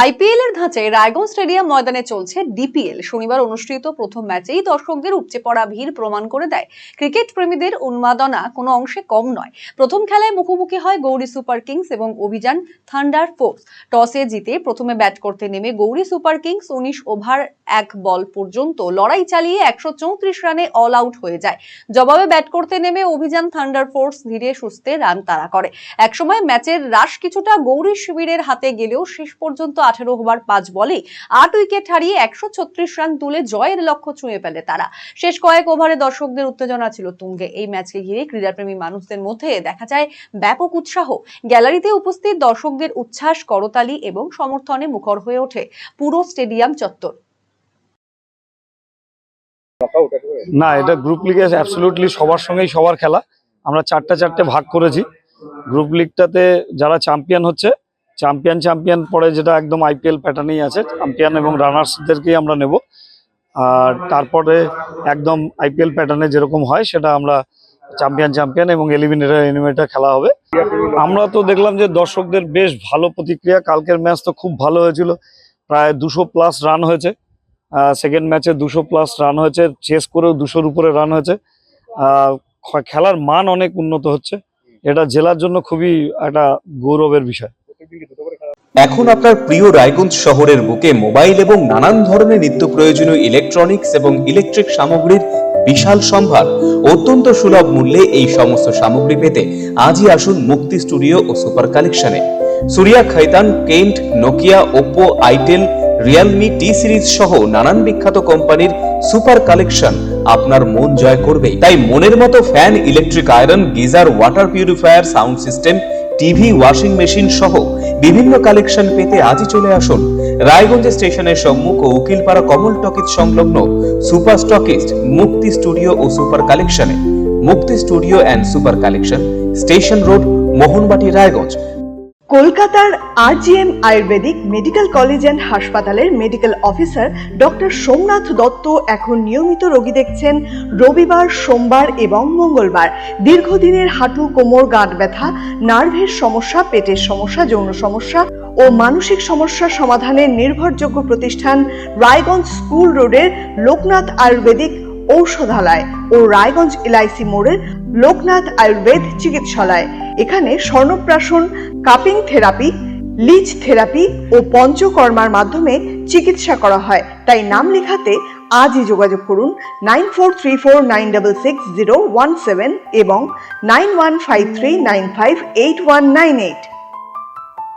IPL এর ধাঁচে Raiganj stadium ময়দানে চলছে ডিপিএল। শনিবার অনুষ্ঠিত প্রথম ম্যাচেই দর্শকদের উপচে পড়া ভিড় প্রমাণ করে দেয় ক্রিকেট প্রেমীদের উন্মাদনা কোনো অংশে কম নয়। প্রথম খেলায় মুখোমুখি হয় গৌরী সুপার কিংস এবং অভিযান থান্ডার ফোর্স। টসে জিতে প্রথমে ব্যাট করতে নেমে গৌরী সুপার কিংস 19 ওভার 1 বল পর্যন্ত লড়াই চালিয়ে 134 রানে অল আউট হয়ে যায়। জবাবে ব্যাট করতে নেমে অভিযান থান্ডার ফোর্স ধীরে সুস্থে রান তাড়া করে। একসময় ম্যাচের রাশ কিছুটা গৌরী শিবিরের হাতে গেলেও শেষ পর্যন্ত 18 ওভার 5 বলে 8 উইকেট হারিয়ে 136 রান তুলে জয়ের লক্ষ্য ছুঁয়ে ফেলে তারা। শেষ কয়েক ওভারে দর্শকদের উত্তেজনা ছিল তুঙ্গে। এই ম্যাচকে ঘিরে ক্রীড়াপ্রেমী মানুষদের মধ্যে দেখা যায় ব্যাপক উৎসাহ। গ্যালারিতে উপস্থিত দর্শকদের উচ্ছ্বাস, করতালি এবং সমর্থনে মুখর হয়ে ওঠে পুরো স্টেডিয়াম চত্বর। না, এটা গ্রুপ লিগে অ্যাবসলিউটলি সবার সঙ্গেই সবার খেলা। আমরা চারটে ভাগ করেছি। গ্রুপ লিগটাতে যারা চ্যাম্পিয়ন হচ্ছে, চ্যাম্পিয়ন পরে যেটা একদম আইপিএল প্যাটার্নেই আছে, চ্যাম্পিয়ন এবং রানার্সদেরকেই আমরা নেব। আর তারপরে একদম আইপিএল প্যাটার্নে যেরকম হয় সেটা আমরা চ্যাম্পিয়ন এবং এলিমিনেটর খেলা হবে। আমরা তো দেখলাম যে দর্শকদের বেশ ভালো প্রতিক্রিয়া। কালকের ম্যাচ তো খুব ভালো হয়েছিল, প্রায় 200+ রান হয়েছে। সেকেন্ড ম্যাচে 200+ রান হয়েছে, চেস করেও 200-র উপরে রান হয়েছে। খেলার মান অনেক উন্নত হচ্ছে, এটা জেলার জন্য খুবই একটা গৌরবের বিষয়। এখন আপনার প্রিয় রায়গঞ্জ শহরের বুকে মোবাইল এবং নানান ধরনের নিত্য প্রয়োজনীয় ইলেকট্রনিক্স এবং ইলেকট্রিক সামগ্রীর বিশাল সম্ভার অত্যন্ত সুলভ মূল্যে। এই সমস্ত সামগ্রী পেতে আজই আসুন মুক্তি স্টুডিও ও সুপার কালেকশনে। Surya, Khaitan, Kent, Nokia, Oppo, itel, Realme, T Series সহ নানান বিখ্যাত কোম্পানির সুপার কালেকশন আপনার মন জয় করবে। তাই মনের মতো fan, electric iron, geyser, water purifier, sound system, TV, washing machine সহ বিভিন্ন কালেকশন পেতে আজই চলে আসুন রায়গঞ্জ স্টেশনের সম্মুখ ও উকিলপাড়া কমল টকিজ সংলগ্ন সুপার স্টকিস্ট মুক্তি স্টুডিও ও সুপার কালেকশনে। Mukti studio and super collection, station road, Mohanbati, Raiganj. কলকাতার RGM ayurvedic medical college and হাসপাতালের medical officer doctor Somnath Dutta এখন নিয়মিত রোগী দেখছেন রবিবার, সোমবার এবং মঙ্গলবার। দীর্ঘদিনের হাঁটু, কোমর, গাঁট ব্যথা, নার্ভের সমস্যা, পেটের সমস্যা, যৌন সমস্যা ও মানসিক সমস্যা সমাধানের নির্ভরযোগ্য প্রতিষ্ঠান রায়গঞ্জ স্কুল রোডের লোকনাথ আয়ুর্বেদিক ঔষধালয় ও রায়গঞ্জ এলআইসি মোড়ের লোকনাথ আয়ুর্বেদ চিকিৎসালয়। এখানে স্বর্ণপ্রাশন, কাপিং থেরাপি, লিচ থেরাপি ও পঞ্চকর্মার মাধ্যমে চিকিৎসা করা হয়। তাই নাম লেখাতে আজই যোগাযোগ করুন 9434966017 এবং 9153958198।